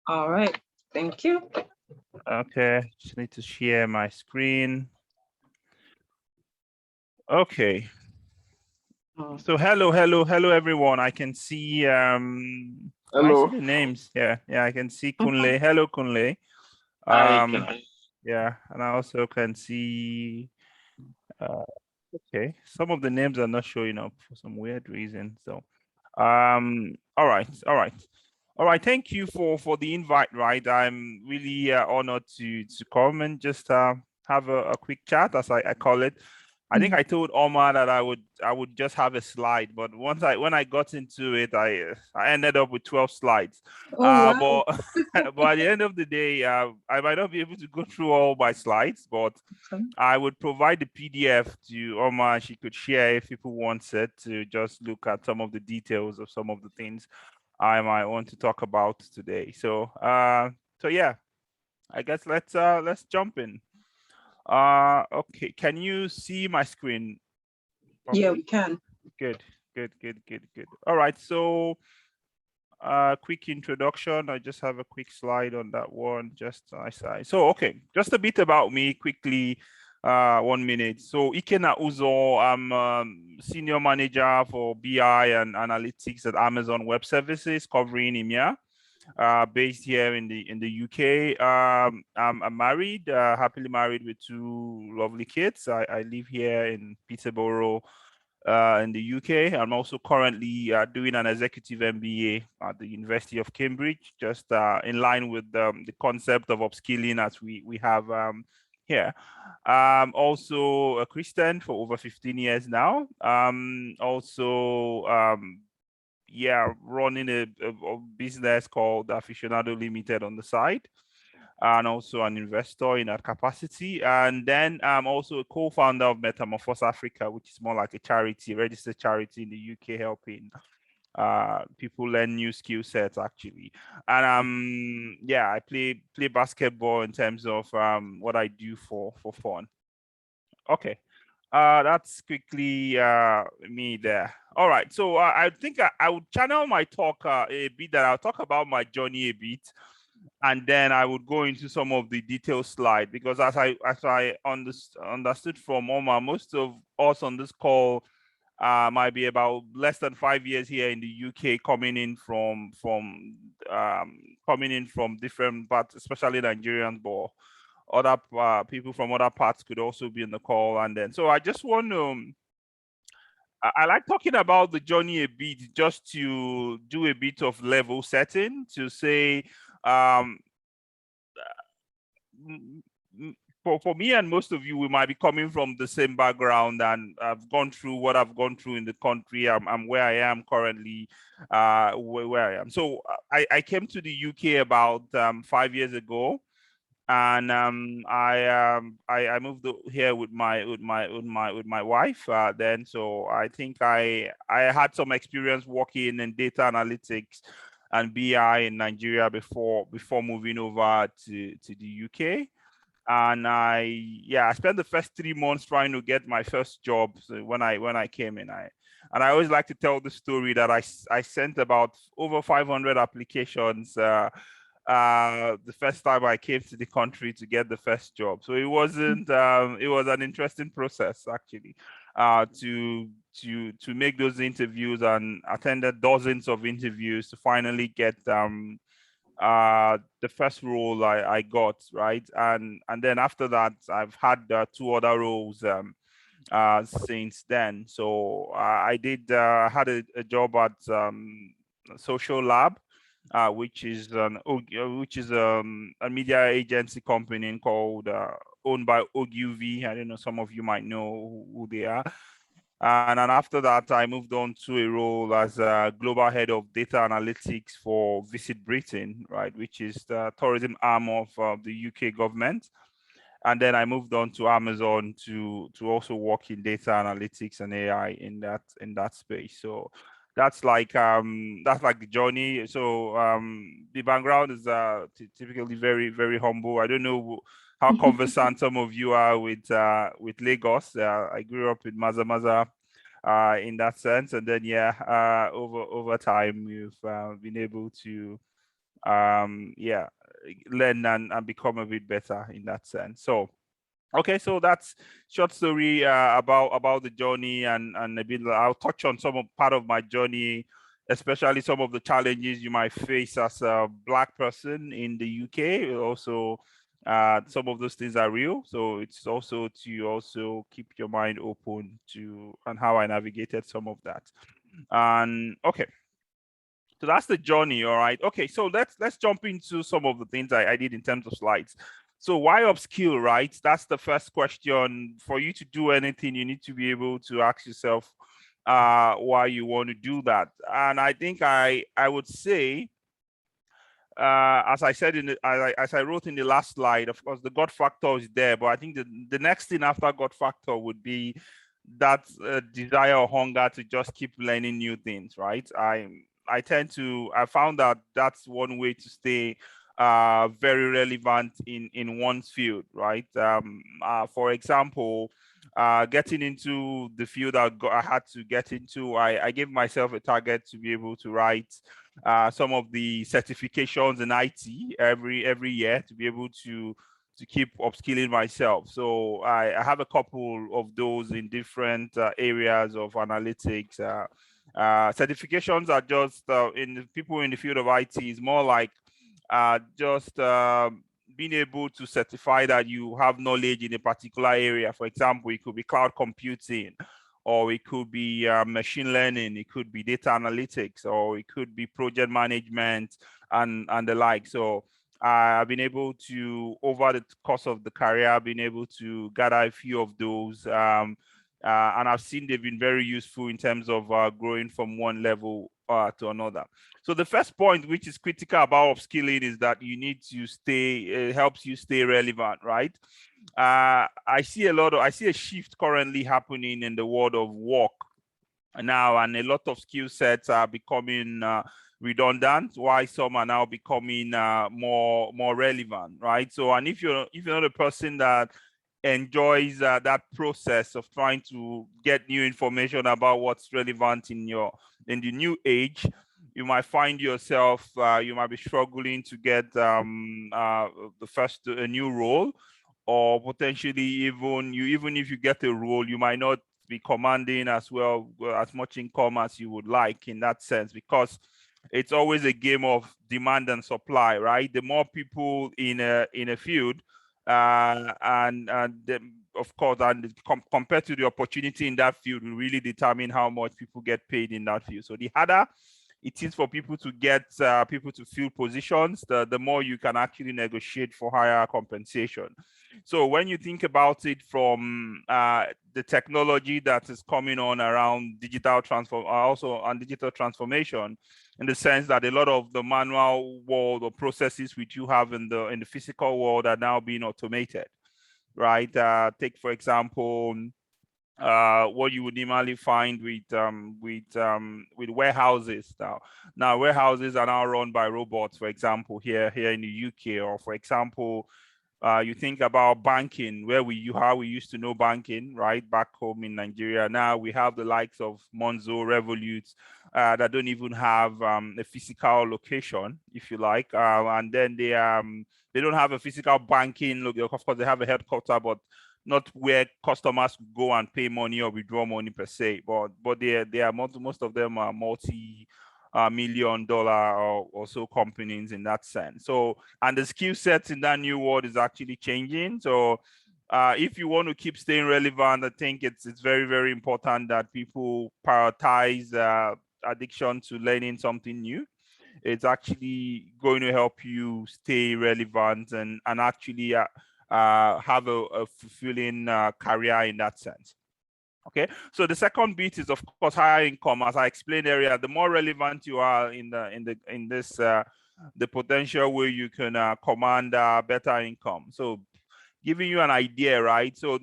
All right. Thank you. Okay, just need to share my screen. Okay. Oh. So hello everyone. I can see I see Hello. the names. Yeah, I can see Kunle. Hello Kunle. Hi, Um Ikenna. yeah, and I also can see uh okay, some of the names are not showing up for some weird reason. So all right, thank you for the invite, right? I'm really honored to come and just have a quick chat, as I call it. I think I told Omar that I would just have a slide, but when I got into it, I ended up with 12 slides. Oh, wow. But but at the end of the day, I might not be able to go through all my slides, but Okay. I would provide the PDF to Oma. She could share if people want it to just look at some of the details of some of the things I might want to talk about today. So yeah, I guess let's jump in. Okay, can you see my screen Yeah, we properly? can. Good, good. All right, so quick introduction. I just have a quick slide on that one, just so okay, just a bit about me quickly. 1 minute. So Ikenna Uzoh, I'm senior manager for BI and analytics at Amazon Web Services, covering EMEA, based here in the UK. I'm married, happily married with two lovely kids. I live here in Peterborough, in the UK. I'm also currently doing an executive MBA at the University of Cambridge, just in line with the concept of upskilling as we have here. Also a Christian for over 15 years now. Also, yeah, running a business called Aficionado Limited on the side, and also an investor in that capacity. And then I'm also a co-founder of Metamorphose Africa, which is more like a charity, registered charity in the UK, helping people learn new skill sets actually. And yeah, I play basketball in terms of what I do for fun. Okay. That's quickly me there. All right. So I think I would channel my talk a bit. That I'll talk about my journey a bit, and then I would go into some of the detailed slide, because as I understood from Omar, most of us on this call might be about less than 5 years here in the UK, coming in from different parts, especially Nigerians, but other people from other parts could also be in the call. And then so I just want to I like talking about the journey a bit, just to do a bit of level setting, to say um m- for me and most of you, we might be coming from the same background, and I've gone through what I've gone through in the country. I'm where I am currently, where I am. So I came to the UK about 5 years ago, and I moved here with my wife. Then, so I think I had some experience working in data analytics and BI in Nigeria before moving over to the UK. And I spent the first 3 months trying to get my first job. So when I came in, I always like to tell the story that I sent about over 500 applications the first time I came to the country to get the first job. So it was an interesting process actually, to make those interviews, and attended dozens of interviews to finally get the first role I got, right. And then after that, I've had two other roles since then. So I did had a job at Social Lab, which is a media agency company called owned by OGUV. I don't know, some of you might know who they are. And then after that, I moved on to a role as a global head of data analytics for Visit Britain, right, which is the tourism arm of the UK government. And then I moved on to Amazon to also work in data analytics and AI in that space. So that's like the journey. So the background is typically very humble. I don't know how conversant some of you are with Lagos. I grew up in Maza in that sense, and then yeah, over time we've been able to yeah, learn and become a bit better in that sense. So okay, so that's short story about the journey, and a bit. I'll touch on some of part of my journey, especially some of the challenges you might face as a Black person in the UK. Also, some of those things are real, so it's also to also keep your mind open to and how I navigated some of that. And okay, so that's the journey. All right. Okay. So let's jump into some of the things I did in terms of slides. So why upskill, right? That's the first question. For you to do anything, you need to be able to ask yourself why you want to do that. And I think I would say, as I said as I wrote in the last slide, of course, the God factor is there, but I think the next thing after God factor would be that desire or hunger to just keep learning new things, right? I found that that's one way to stay very relevant in one's field, right? For example, getting into the field I had to get into, I gave myself a target to be able to write some of the certifications in IT every year to be able to keep upskilling myself. So I have a couple of those in different areas of analytics. Certifications are just in the people in the field of IT is more like just being able to certify that you have knowledge in a particular area. For example, it could be cloud computing, or it could be machine learning, it could be data analytics, or it could be project management and the like. So I've been able to, over the course of the career, I've been able to gather a few of those. And I've seen they've been very useful in terms of growing from one level to another. So the first point, which is critical about upskilling, is that you need to stay, it helps you stay relevant, right? I see a shift currently happening in the world of work now, and a lot of skill sets are becoming redundant, while some are now becoming more relevant, right? So, and if you're not a person that enjoys that process of trying to get new information about what's relevant in the new age, you might find yourself you might be struggling to get the first a new role, or potentially even if you get a role, you might not be commanding as well as much income as you would like in that sense, because it's always a game of demand and supply, right? The more people in a field, of course, and compared to the opportunity in that field, will really determine how much people get paid in that field. So the harder it is for people to get people to fill positions, the more you can actually negotiate for higher compensation. So when you think about it from the technology that is coming on around digital transformation, in the sense that a lot of the manual world or processes which you have in the physical world are now being automated, right? Take for example what you would normally find with warehouses now. Now warehouses are now run by robots, for example, here in the UK, or for example, you think about banking, how we used to know banking, right? Back home in Nigeria. Now we have the likes of Monzo, Revolut, that don't even have a physical location, if you like, and then they don't have a physical banking. Look, of course, they have a headquarter, but not where customers go and pay money or withdraw money per se. But they are most of them are multi-million-dollar or so companies in that sense. So, and the skill sets in that new world is actually changing. So if you want to keep staying relevant, I think it's very, very important that people prioritize addiction to learning something new. It's actually going to help you stay relevant and actually have a fulfilling career in that sense. Okay, so the second bit is, of course, higher income. As I explained earlier, the more relevant you are in this the potential where you can command better income. So giving you an idea, right? So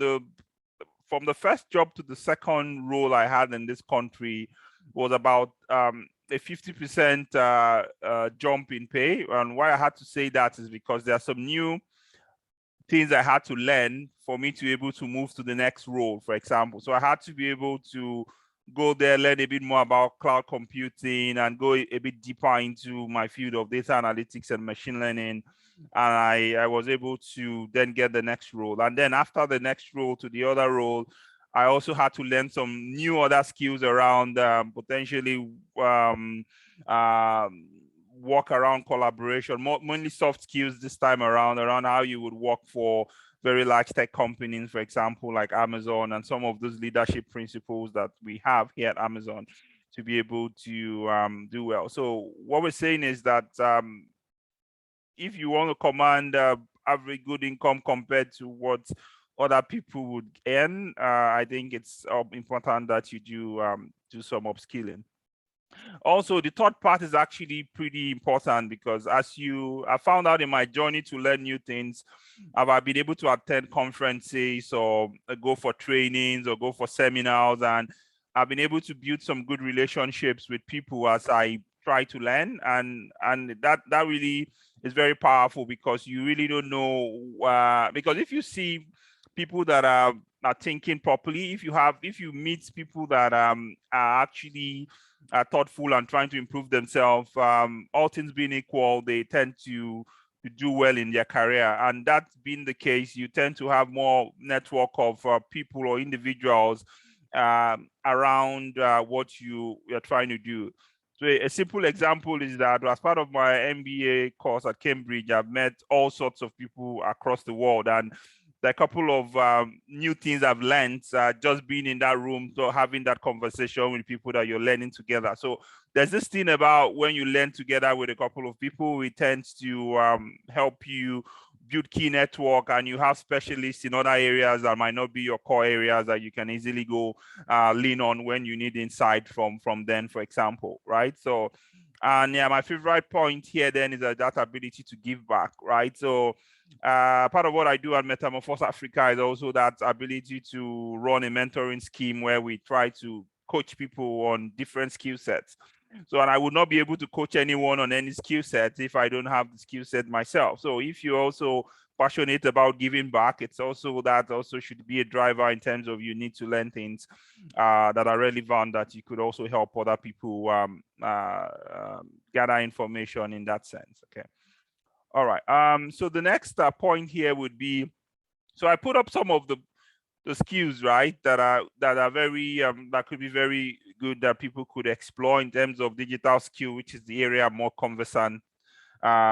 from the first job to the second role I had in this country was about a 50% jump in pay. And why I had to say that is because there are some new things I had to learn for me to be able to move to the next role, for example. So I had to be able to go there, learn a bit more about cloud computing, and go a bit deeper into my field of data analytics and machine learning. And I was able to then get the next role. And then after the next role to the other role, I also had to learn some new other skills around potentially work around collaboration, mainly soft skills this time around how you would work for very large tech companies, for example, like Amazon, and some of those leadership principles that we have here at Amazon to be able to do well. So what we're saying is that if you want to command average good income compared to what other people would earn, I think it's important that you do some upskilling. Also, the third part is actually pretty important because I found out in my journey to learn new things, I've been able to attend conferences or go for trainings or go for seminars, and I've been able to build some good relationships with people as I try to learn, and that really is very powerful because you really don't know because if you see people that are thinking properly, if you meet people that are actually thoughtful and trying to improve themselves, all things being equal, they tend to do well in their career. And that being the case, you tend to have more network of people or individuals around what you're trying to do. So a simple example is that as part of my MBA course at Cambridge, I've met all sorts of people across the world, and there are a couple of new things I've learned just being in that room, so having that conversation with people that you're learning together. So there's this thing about when you learn together with a couple of people, it tends to help you build key network, and you have specialists in other areas that might not be your core areas that you can easily go lean on when you need insight from them, for example, right? So, and yeah, my favorite point here then is that ability to give back, right? So part of what I do at Metamorphose Africa is also that ability to run a mentoring scheme where we try to coach people on different skill sets. So, and I would not be able to coach anyone on any skill set if I don't have the skill set myself. So if you're also passionate about giving back, it's also that also should be a driver in terms of you need to learn things that are relevant that you could also help other people gather information in that sense. Okay. All right. So the next point here would be, so I put up some of the skills, right, that are very that could be very good that people could explore in terms of digital skill, which is the area I'm more conversant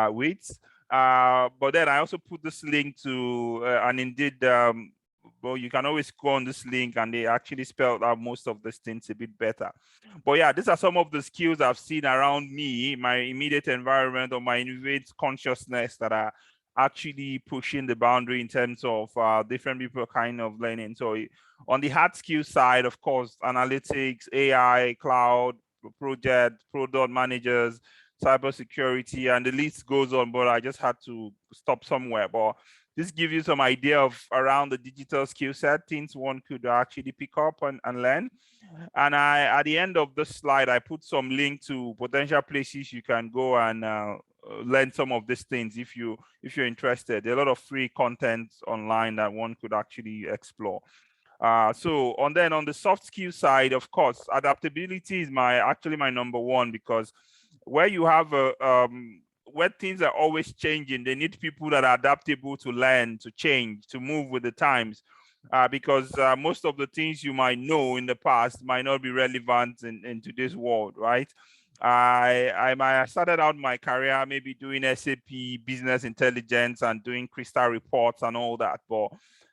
with. But then I also put this link to and indeed well, you can always go on this link and they actually spelled out most of these things a bit better. But yeah, these are some of the skills I've seen around me, my immediate environment, or my immediate consciousness that are actually pushing the boundary in terms of different people kind of learning. So on the hard skill side, of course, analytics, AI, cloud, product managers, cybersecurity, and the list goes on, but I just had to stop somewhere. But this gives you some idea of around the digital skill set, things one could actually pick up and learn. And at the end of this slide, I put some link to potential places you can go and learn some of these things if you're interested. There are a lot of free content online that one could actually explore. So on the soft skill side, of course, adaptability is actually my number one, because where you have where things are always changing, they need people that are adaptable to learn, to change, to move with the times. Because most of the things you might know in the past might not be relevant in today's world, right? I started out my career maybe doing SAP business intelligence and doing crystal reports and all that, but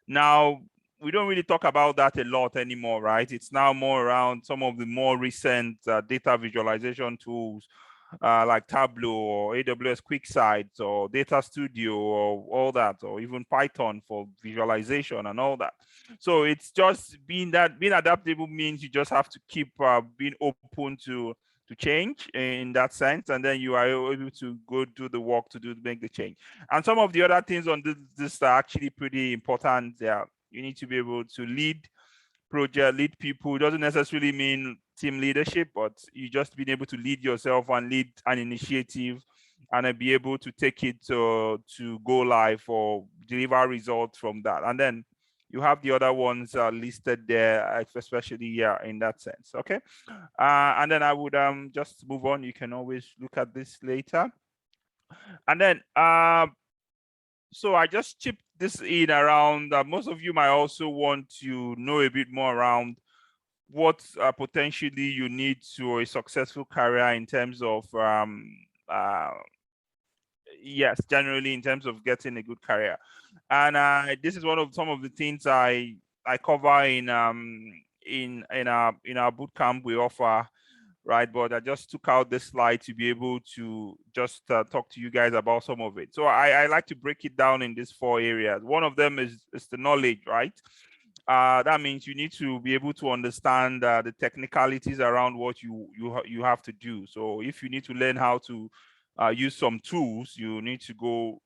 now we don't really talk about that a lot anymore, right? It's now more around some of the more recent data visualization tools like Tableau or AWS QuickSight or Data Studio or all that, or even Python for visualization and all that. So it's just being adaptable means you just have to keep being open to change in that sense, and then you are able to go do the work to make the change. And some of the other things on this are actually pretty important. Yeah, you need to be able to lead project, lead people. It doesn't necessarily mean team leadership, but you just being able to lead yourself and lead an initiative and be able to take it to go live or deliver results from that. And then you have the other ones listed there, especially in that sense. Okay, and then I would just move on. You can always look at this later. And then so I just chipped this in around most of you might also want to know a bit more around what potentially you need to a successful career in terms of yes, generally in terms of getting a good career. And this is one of some of the things I cover in our boot camp we offer, right? But I just took out this slide to be able to just talk to you guys about some of it. So I like to break it down in these 4 areas. One of them is the knowledge, right? That means you need to be able to understand the technicalities around what you have to do. So if you need to learn how to use some tools, you need to go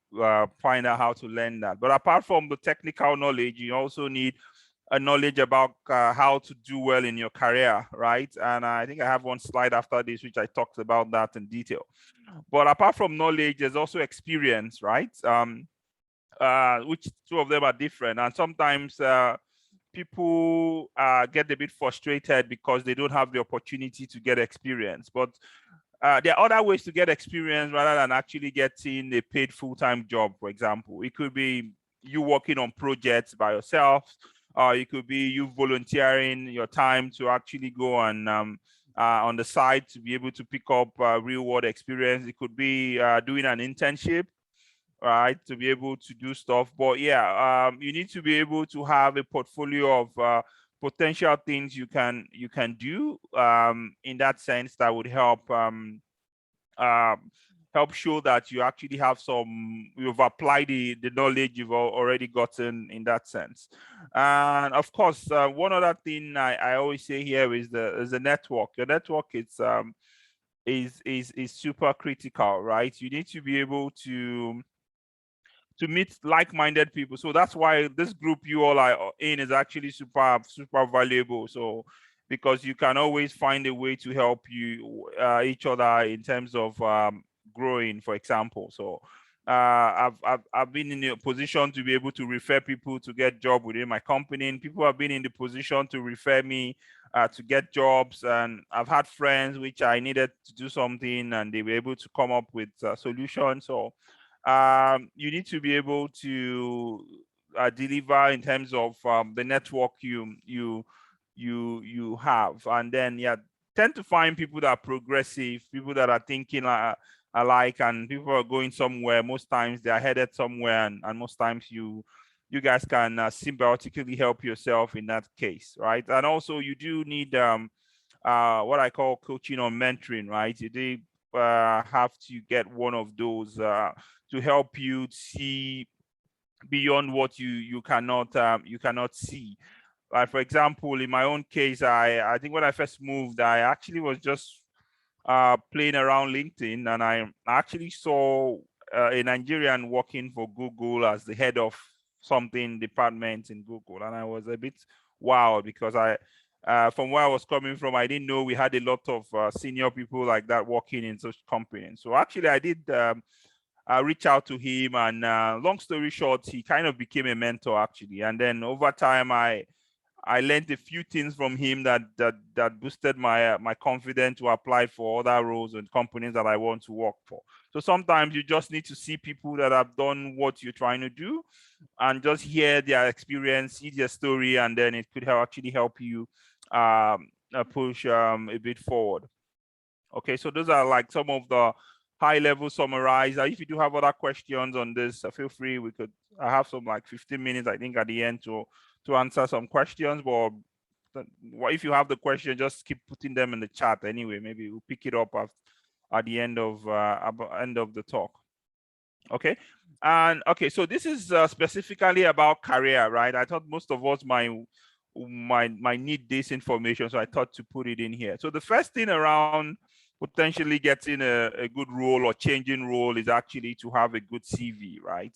find out how to learn that. But apart from the technical knowledge, you also need a knowledge about how to do well in your career, right? And I think I have one slide after this, which I talked about that in detail. But apart from knowledge, there's also experience, right? Which 2 of them are different. And sometimes people get a bit frustrated because they don't have the opportunity to get experience. But there are other ways to get experience rather than actually getting a paid full-time job, for example. It could be you working on projects by yourself, or it could be you volunteering your time to actually go on the side to be able to pick up real-world experience. It could be doing an internship, right, to be able to do stuff. But yeah, you need to be able to have a portfolio of potential things you can do in that sense that would help help show that you actually have you've applied the knowledge you've already gotten in that sense. And of course, one other thing I always say here is the network. Your network is super critical, right? You need to be able to meet like-minded people. So that's why this group you all are in is actually super valuable. So because you can always find a way to help each other in terms of growing, for example. So I've been in a position to be able to refer people to get job within my company, and people have been in the position to refer me to get jobs. And I've had friends which I needed to do something, and they were able to come up with solutions. So you need to be able to deliver in terms of the network you have. And then yeah, tend to find people that are progressive, people that are thinking alike, and people are going somewhere. Most times they are headed somewhere, and most times you guys can symbiotically help yourself in that case, right? And also you do need what I call coaching or mentoring, right? You do have to get one of those to help you see beyond what you cannot see. Like for example, in my own case, I think when I first moved, I actually was just playing around LinkedIn, and I actually saw a Nigerian working for Google as the head of something department in Google, and I was a bit wild because from where I was coming from, I didn't know we had a lot of senior people like that working in such companies. So actually, I did reach out to him, and long story short, he kind of became a mentor actually. And then over time, I learned a few things from him that boosted my my confidence to apply for other roles and companies that I want to work for. So sometimes you just need to see people that have done what you're trying to do, and just hear their experience, see their story, and then it could actually help you push a bit forward. Okay, so those are like some of the high level summarize. If you do have other questions on this, feel free. I have some like 15 minutes, I think, at the end to answer some questions. But if you have the question, just keep putting them in the chat anyway. Maybe we'll pick it up at the end of the talk. Okay. And okay, so this is specifically about career, right? I thought most of us might need this information, so I thought to put it in here. So the first thing around potentially getting a good role or changing role is actually to have a good CV, right?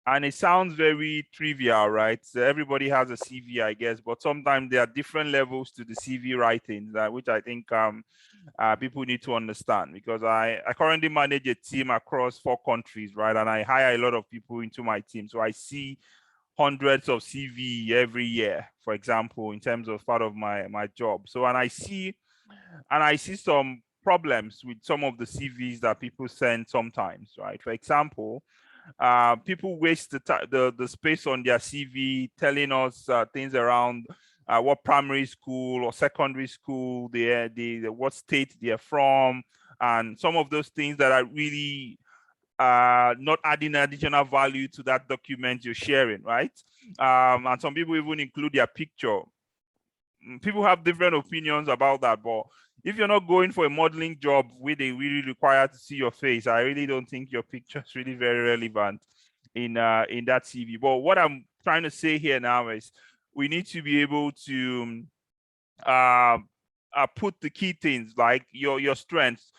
And it sounds very trivial, right? So everybody has a CV, I guess, but sometimes there are different levels to the CV writing, which I think people need to understand, because I currently manage a team across 4 countries, right? And I hire a lot of people into my team. So I see hundreds of CV every year, for example, in terms of part of my job. So, and I see some problems with some of the CVs that people send sometimes, right? For example, people waste the space on their CV telling us things around what primary school or secondary school what state they're from, and some of those things that are really not adding additional value to that document you're sharing, right? And some people even include their picture. People have different opinions about that, but if you're not going for a modeling job where they really require to see your face, I really don't think your picture is really very relevant in that CV. But what I'm trying to say here now is we need to be able to put the key things like your strengths.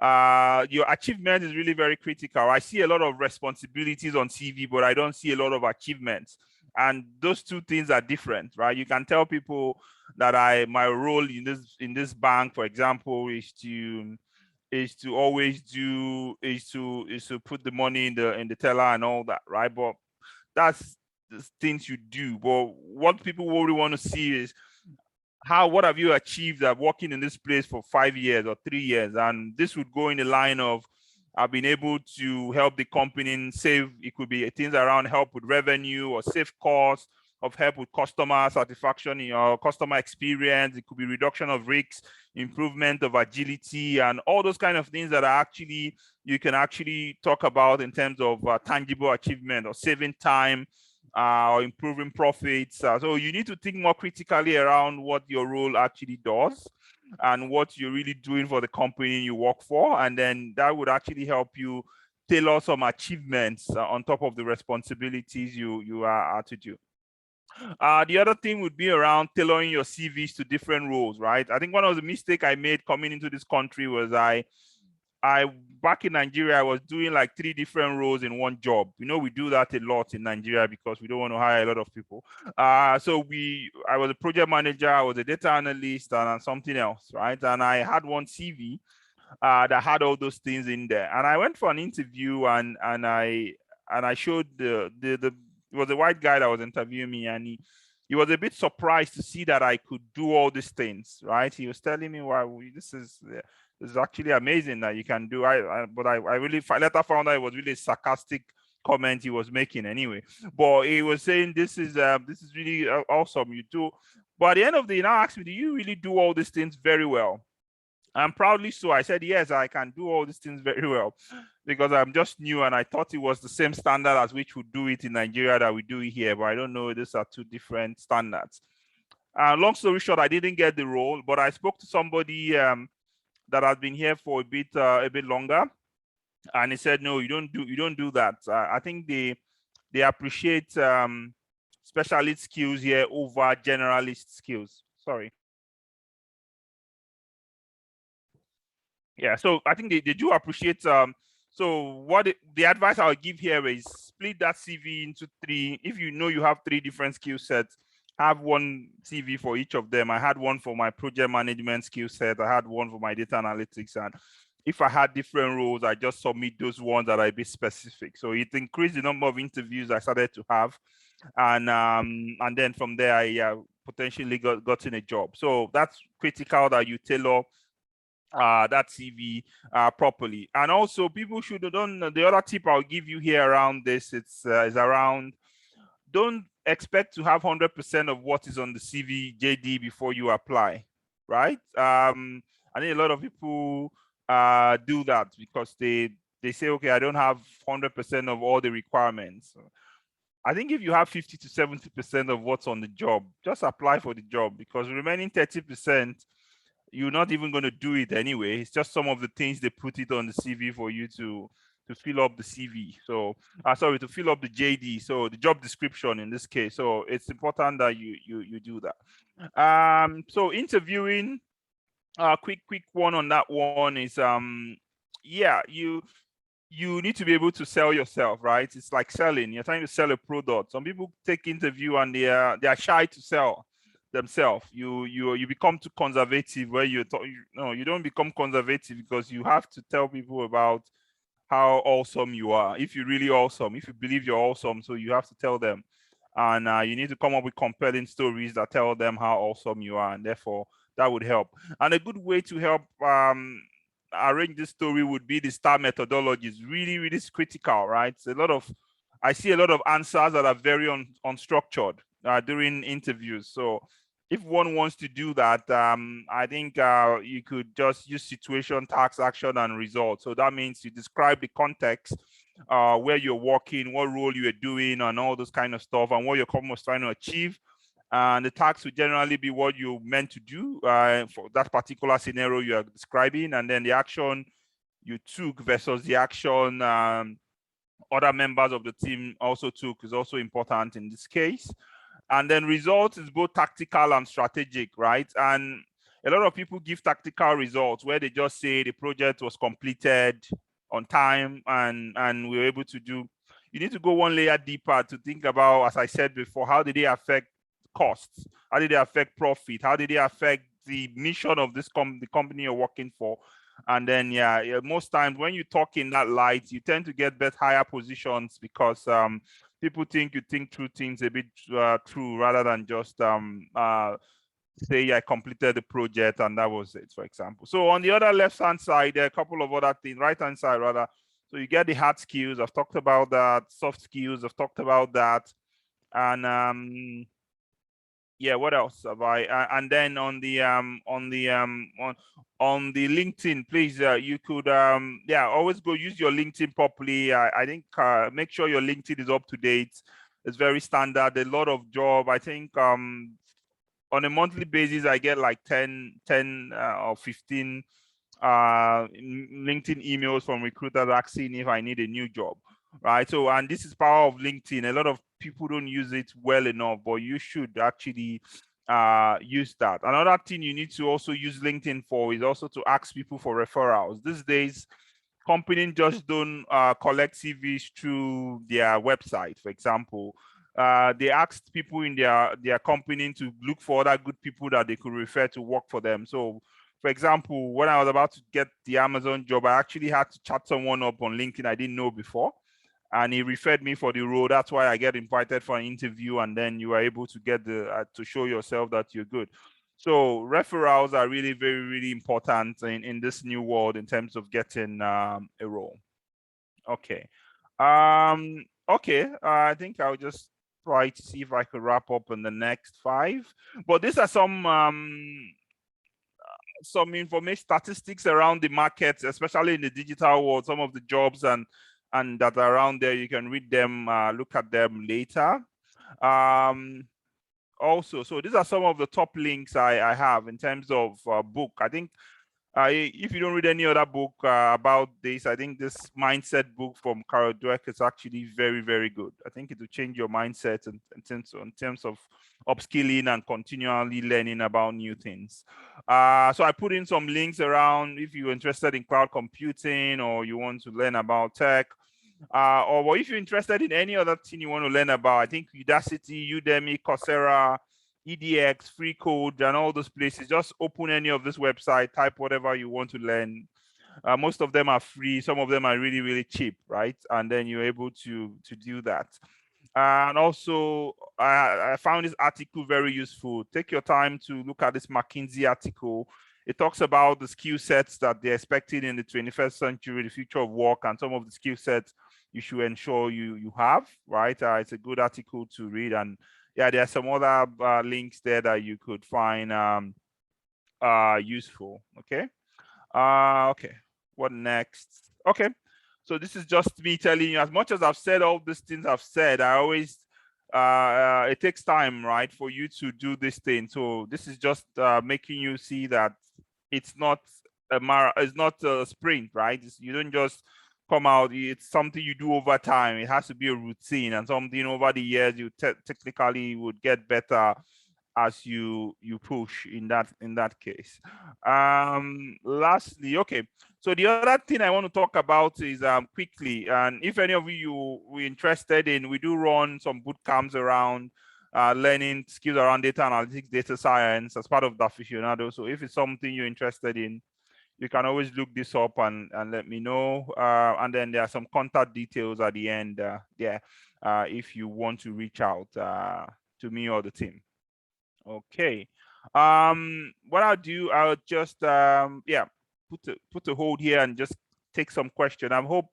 Your achievement is really very critical. I see a lot of responsibilities on CV, but I don't see a lot of achievements. And those two things are different, right? You can tell people that my role in this bank, for example, is to put the money in the teller and all that, right? But that's the things you do. But what people really want to see is what have you achieved at working in this place for 5 years or 3 years? And this would go in the line of I've been able to help the company save. It could be things around help with revenue or save costs, of help with customer satisfaction or customer experience. It could be reduction of risks, improvement of agility, and all those kind of things that are actually you can actually talk about in terms of tangible achievement or saving time or improving profits. So you need to think more critically around what your role actually does and what you're really doing for the company you work for. And then that would actually help you tailor some achievements on top of the responsibilities you are to do. The other thing would be around tailoring your CVs to different roles, right? I think one of the mistakes I made coming into this country was I back in Nigeria, I was doing like 3 different roles in one job. You know, we do that a lot in Nigeria because we don't want to hire a lot of people. So I was a project manager, I was a data analyst, and something else, right? And I had one CV that had all those things in there. And I went for an interview, and I showed it was a white guy that was interviewing me, and he was a bit surprised to see that I could do all these things, right? He was telling me, "Wow, this is actually amazing that you can do." But I really later found out it was really a sarcastic comment he was making anyway. But he was saying, this is really awesome. You do. But at the end of the day, he now asked me, "Do you really do all these things very well?" And proudly so, I said, "Yes, I can do all these things very well," because I'm just new and I thought it was the same standard as which we do it in Nigeria that we do it here. But I don't know, these are 2 different standards. Long story short, I didn't get the role, but I spoke to somebody that has been here for a bit longer, and he said, "No, you don't do that." I think they appreciate specialist skills here over generalist skills. Sorry. Yeah, so I think they do appreciate. So the advice I'll give here is split that CV into 3. If you know you have 3 different skill sets, have one CV for each of them. I had one for my project management skill set. I had one for my data analytics. And if I had different roles, I just submit those ones that are a bit specific. So it increased the number of interviews I started to have. And then from there, I potentially gotten a job. So that's critical that you tailor that CV properly. And also, people should have done the other tip I'll give you here around this. Is around, don't expect to have 100% of what is on the CV JD before you apply, right? I think a lot of people do that because they say, "Okay, I don't have 100% of all the requirements." I think if you have 50 to 70% of what's on the job, just apply for the job, because the remaining 30%, you're not even going to do it anyway. It's just some of the things they put it on the CV for you to fill up the CV. So, sorry, to fill up the JD. So the job description in this case. So it's important that you do that. So interviewing, quick one on that one is, yeah, you need to be able to sell yourself, right? It's like selling. You're trying to sell a product. Some people take interview and they are shy to sell themselves. You become too conservative where you don't become conservative, because you have to tell people about how awesome you are. If you're really awesome, if you believe you're awesome, so you have to tell them. and you need to come up with compelling stories that tell them how awesome you are, and therefore that would help. And a good way to help arrange this story would be the STAR methodology. Is really critical, right? It's I see a lot of answers that are very unstructured during interviews. So if one wants to do that, I think you could just use situation, task, action, and result. So that means you describe the context, where you're working, what role you are doing, and all those kind of stuff, and what your company was trying to achieve. And the task would generally be what you meant to do for that particular scenario you are describing, and then the action you took versus the action other members of the team also took is also important in this case. And then results is both tactical and strategic, right? And a lot of people give tactical results where they just say the project was completed on time and we were able to do. You need to go one layer deeper to think about, as I said before, how did they affect costs? How did they affect profit? How did they affect the mission of this the company you're working for? And then, yeah, most times when you talk in that light, you tend to get better, higher positions because people think you think through things a bit true rather than just say I completed the project and that was it, for example. So on the other left-hand side, there are a couple of other things, right-hand side rather. So you get the hard skills. I've talked about that. Soft skills. I've talked about that. And yeah, what else have I? And then on the LinkedIn, please, you could yeah, always go use your LinkedIn properly. I think make sure your LinkedIn is up to date. It's very standard. A lot of job. I think on a monthly basis, I get like 10 or 15 LinkedIn emails from recruiters asking if I need a new job, right? So, and this is power of LinkedIn. A lot of people don't use it well enough, but you should actually use that. Another thing you need to also use LinkedIn for is also to ask people for referrals. These days, companies just don't collect CVs through their website, for example. They asked people in their company to look for other good people that they could refer to work for them. So, for example, when I was about to get the Amazon job, I actually had to chat someone up on LinkedIn I didn't know before, and he referred me for the role. That's why I get invited for an interview, and then you are able to get the to show yourself that you're good. So referrals are really very important in this new world in terms of getting a role. Okay. Okay. I think I'll just try to see if I could wrap up in the next 5. But these are some information, statistics around the market, especially in the digital world, some of the jobs and that are around there. You can read them, look at them later. Also, so these are some of the top links I have in terms of book. I think if you don't read any other book about this, I think this mindset book from Carol Dweck is actually very good. I think it will change your mindset in terms of upskilling and continually learning about new things. So I put in some links around if you're interested in cloud computing or you want to learn about tech. Or if you're interested in any other thing you want to learn about, I think Udacity, Udemy, Coursera, EDX, Free Code, and all those places. Just open any of this website, type whatever you want to learn. Most of them are free. Some of them are really cheap, right? And then you're able to do that. And also, I found this article very useful. Take your time to look at this McKinsey article. It talks about the skill sets that they're expecting in the 21st century, the future of work, and some of the skill sets you should ensure you have, right? It's a good article to read. And yeah, there are some other links there that you could find useful. Okay. Okay. What next? Okay. So this is just me telling you, as much as I've said all these things I've said, I always it takes time, right, for you to do this thing. So this is just making you see that it's not it's not a sprint, right? You don't just come out. It's something you do over time. It has to be a routine, and something over the years you technically would get better as you push in that case. Lastly, okay, so the other thing I want to talk about is quickly, and if any of you were interested in, we do run some boot camps around learning skills around data analytics, data science as part of the aficionado. So if it's something you're interested in, you can always look this up and let me know. And then there are some contact details at the end there if you want to reach out to me or the team. Okay. What I'll do, I'll just yeah, put a hold here and just take some question. I hope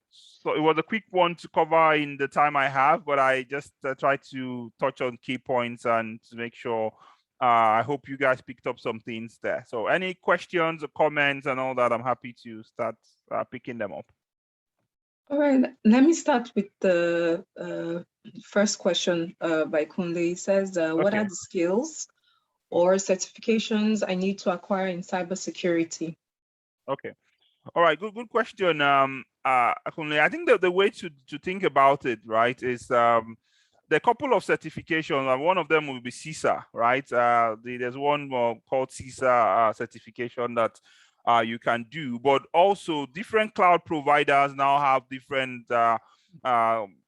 so. It was a quick one to cover in the time I have, but I just try to touch on key points and to make sure. I hope you guys picked up some things there. So any questions or comments and all that, I'm happy to start picking them up. All right, let me start with the first question by Kunle. He says, what Okay. are the skills or certifications I need to acquire in cybersecurity? Okay. All right. Good question. Akunle, I think that the way to think about it, right, is there are a couple of certifications, and one of them will be CISA, right? There's one called CISA certification that you can do, but also different cloud providers now have different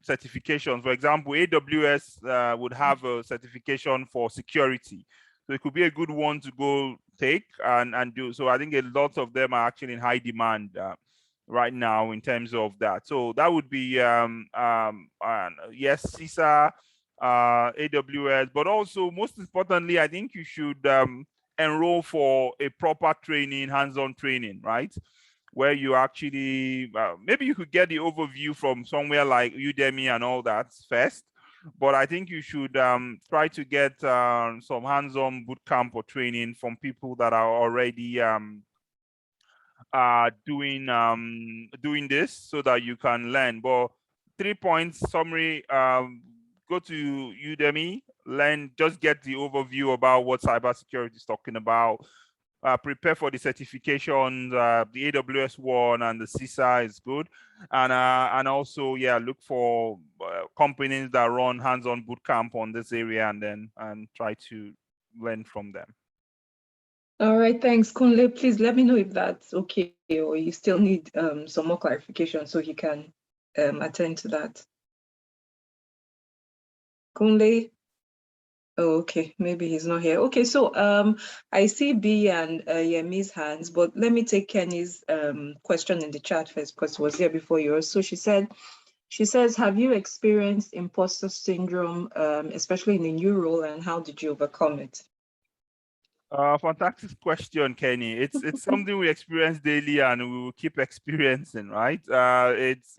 certifications. For example, AWS would have a certification for security. So it could be a good one to go take and do. So I think a lot of them are actually in high demand right now in terms of that. So that would be yes, CISA, AWS, but also most importantly, I think you should enroll for a proper training, hands-on training, right? Where you actually maybe you could get the overview from somewhere like Udemy and all that first. But I think you should try to get some hands-on boot camp or training from people that are already doing this so that you can learn. But 3 points summary: go to Udemy, learn, just get the overview about what cybersecurity is talking about. Prepare for the certifications, the AWS one and the CISA is good, and also look for companies that run hands-on bootcamp on this area, and then try to learn from them. All right, thanks, Kunle. Please let me know if that's okay, or you still need some more clarification so he can attend to that. Kunle. Oh, okay, maybe he's not here. Okay, so I see B and Yemi's hands, but let me take Kenny's question in the chat first because it was here before yours. So she says, have you experienced imposter syndrome, especially in a new role, and how did you overcome it? Fantastic question, Kenny. It's something we experience daily and we will keep experiencing, right? It's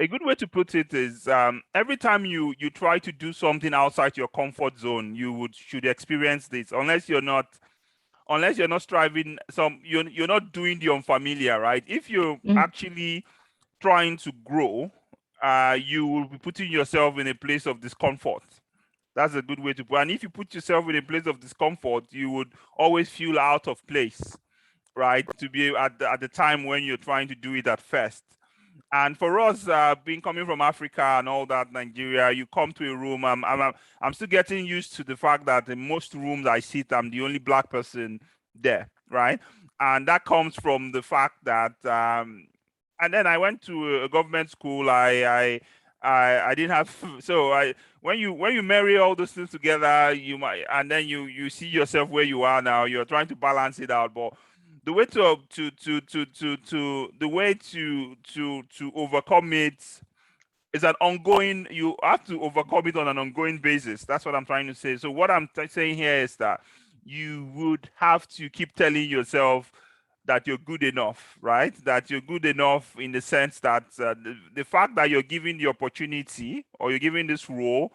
a good way to put it is every time you try to do something outside your comfort zone, you should experience this, unless you're not striving you're not doing the unfamiliar, right? If you're actually trying to grow, you will be putting yourself in a place of discomfort. That's a good way to put it. And if you put yourself in a place of discomfort, you would always feel out of place, right? To be at the time when you're trying to do it at first. And for us, coming from Africa and all that, Nigeria, you come to a room. I'm still getting used to the fact that in most rooms I sit, I'm the only Black person there, right? And that comes from the fact that, and then I went to a government school. I didn't have so when you marry all those things together, you might, and then you see yourself where you are now. You're trying to balance it out, but the way to overcome it is an ongoing. You have to overcome it on an ongoing basis. That's what I'm trying to say. So what I'm saying here is that you would have to keep telling yourself that you're good enough, right? That you're good enough in the sense that the fact that you're given the opportunity or you're given this role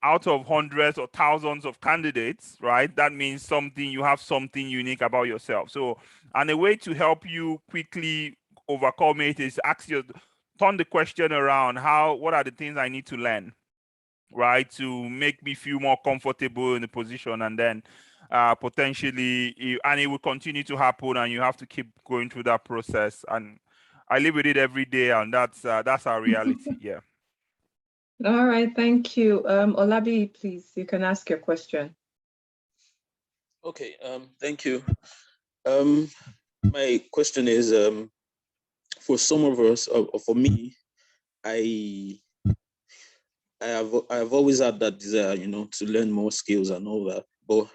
out of hundreds or thousands of candidates, right? That means you have something unique about yourself. So, and a way to help you quickly overcome it is turn the question around. What are the things I need to learn, right? To make me feel more comfortable in the position, and then potentially, and it will continue to happen, and you have to keep going through that process. And I live with it every day, and that's our reality. Yeah. All right, thank you. Olabi, please, you can ask your question. Okay, thank you. My question is, for some of us, or for me, I have always had that desire, to learn more skills and all that. But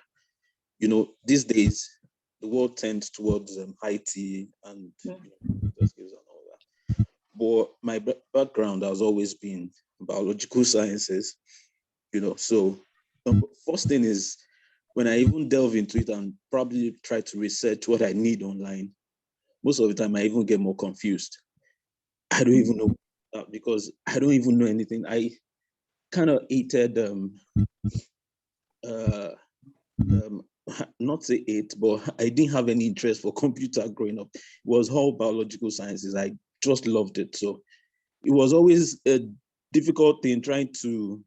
these days, the world tends towards IT and Yeah. computer skills and all that. But my background has always been biological sciences, So the first thing is, when I even delve into it and probably try to research what I need online, most of the time I even get more confused. I don't even know because I don't even know anything. I kind of hated not say it, but I didn't have any interest for computer growing up. It was all biological sciences. I just loved it. So it was always a difficult thing trying to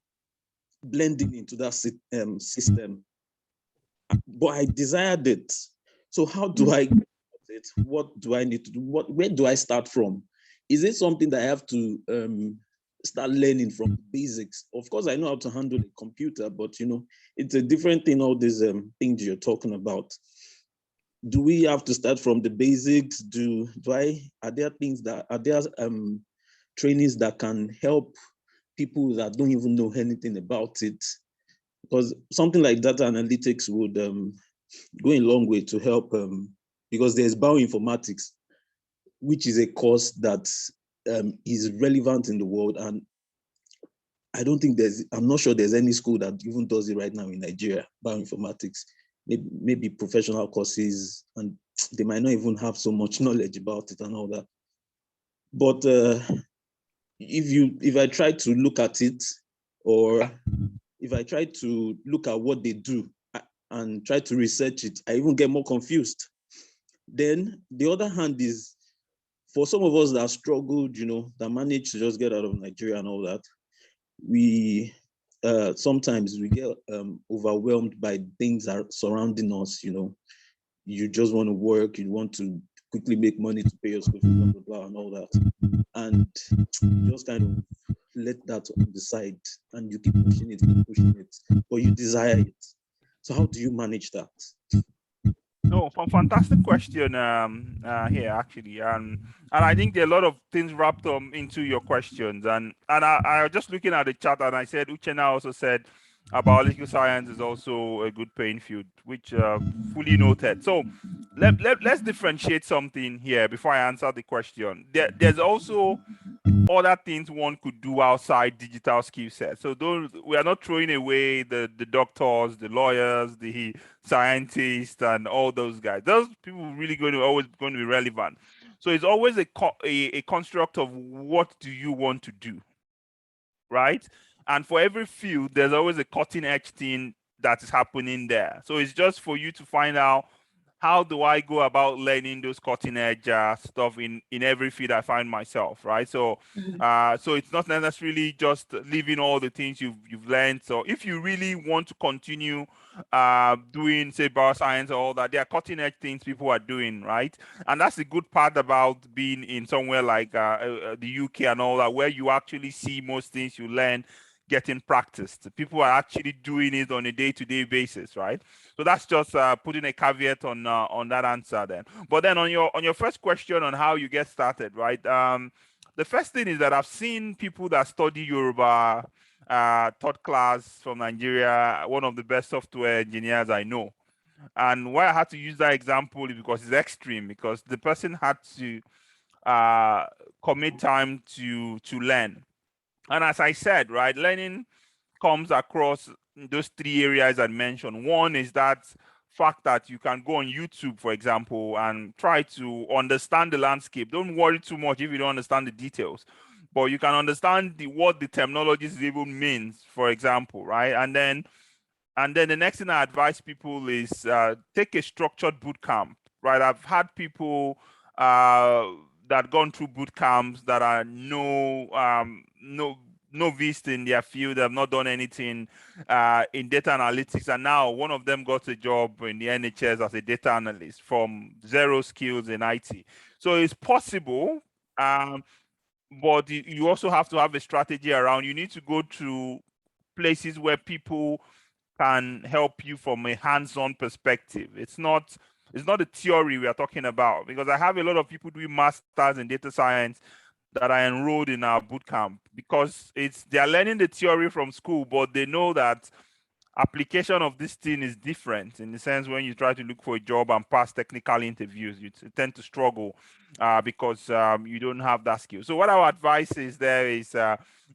blend it into that system. But I desired it. So how do I get it? What do I need to do? Where do I start from? Is it something that I have to start learning from basics? Of course, I know how to handle a computer, but it's a different thing. All these things you're talking about. Do we have to start from the basics? Are there things that are there trainings that can help people that don't even know anything about it? Because something like data analytics would go a long way to help, because there's bioinformatics, which is a course that is relevant in the world. And I'm not sure there's any school that even does it right now in Nigeria, bioinformatics. Maybe professional courses, and they might not even have so much knowledge about it and all that. But if I try to look at it, or if I try to look at what they do and try to research it, I even get more confused. Then the other hand is, for some of us that struggled, that managed to just get out of Nigeria and all that, we sometimes we get overwhelmed by things that are surrounding us. You just want to work, you want to quickly make money to pay your school fees, blah, blah, blah, and all that. And you just kind of let that on the side, and you keep pushing it, but you desire it. So how do you manage that? No, fantastic question here actually, and I think there are a lot of things wrapped into your questions, and I was just looking at the chat, and I said Ikenna also said biological science is also a good paying field, which fully noted. So let's differentiate something here before I answer the question. There's also other things one could do outside digital skill set. So we are not throwing away the doctors, the lawyers, the scientists, and all those guys. Those people really always going to be relevant. So it's always a construct of what do you want to do, right? And for every field, there's always a cutting edge thing that is happening there. So it's just for you to find out, how do I go about learning those cutting edge stuff in every field I find myself, right? So so it's not necessarily just leaving all the things you've learned. So if you really want to continue doing, say, bioscience or all that, there are cutting edge things people are doing, right? And that's the good part about being in somewhere like the UK and all that, where you actually see most things you learn getting practiced. People are actually doing it on a day-to-day basis, right? So that's just putting a caveat on that answer then. But then on your first question on how you get started, right? The first thing is that I've seen people that study Yoruba, third class from Nigeria, one of the best software engineers I know. And why I had to use that example is because it's extreme, because the person had to commit time to learn. And as I said, right, learning comes across those three areas I mentioned. One is that fact that you can go on YouTube, for example, and try to understand the landscape. Don't worry too much if you don't understand the details, but you can understand what the terminologies even means, for example, right? And then the next thing I advise people is take a structured boot camp, right? I've had people that gone through boot camps that are novice in their field, have not done anything in data analytics, and now one of them got a job in the NHS as a data analyst from zero skills in IT. So it's possible, but you also have to have a strategy around. You need to go to places where people can help you from a hands-on perspective. It's not a theory we are talking about, because I have a lot of people doing masters in data science that are enrolled in our bootcamp, because they are learning the theory from school, but they know that application of this thing is different in the sense when you try to look for a job and pass technical interviews, you tend to struggle because you don't have that skill. So what our advice is there is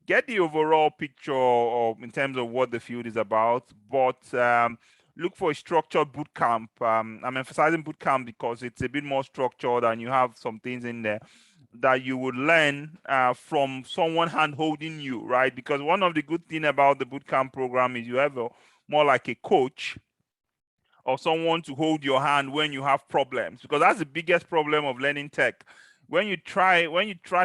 get the overall picture of, in terms of what the field is about, but look for a structured boot camp. I'm emphasizing boot camp because it's a bit more structured and you have some things in there that you would learn from someone hand holding you, right? Because one of the good thing about the bootcamp program is you have more like a coach or someone to hold your hand when you have problems, because that's the biggest problem of learning tech. When you try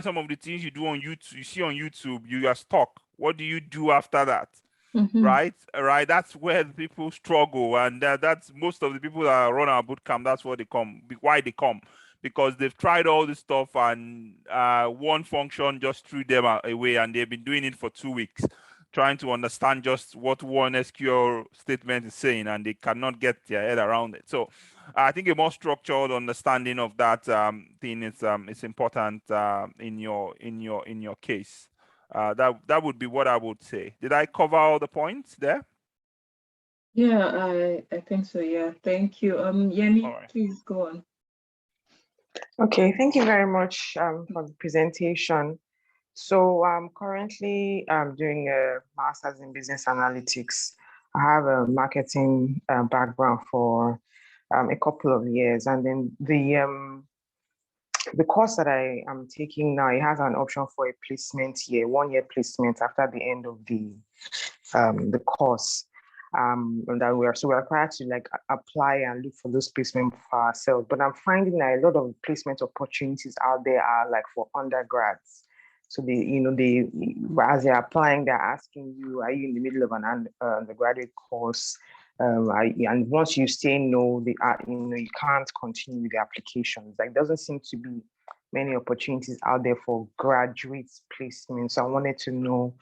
some of the things you do on YouTube, you see on YouTube, you are stuck. What do you do after that? Right? That's where the people struggle, and that's most of the people that run our bootcamp. That's why they come, because they've tried all this stuff and one function just threw them away, and they've been doing it for 2 weeks, trying to understand just what one SQL statement is saying, and they cannot get their head around it. So I think a more structured understanding of that thing is important in your case. That would be what I would say. Did I cover all the points there? Yeah, I think so. Yeah, thank you. Yemi, right. Please go on. Okay, thank you very much for the presentation. So I'm currently doing a master's in business analytics. I have a marketing background for a couple of years, and then the course that I am taking now, it has an option for a placement year, 1 year placement after the end of the course. And that we're required to like apply and look for those placements for ourselves. But I'm finding that a lot of placement opportunities out there are like for undergrads. So as they're applying, they're asking you, are you in the middle of an undergraduate course? And once you say no, you can't continue with the applications. Like, doesn't seem to be many opportunities out there for graduate placements. So I wanted to know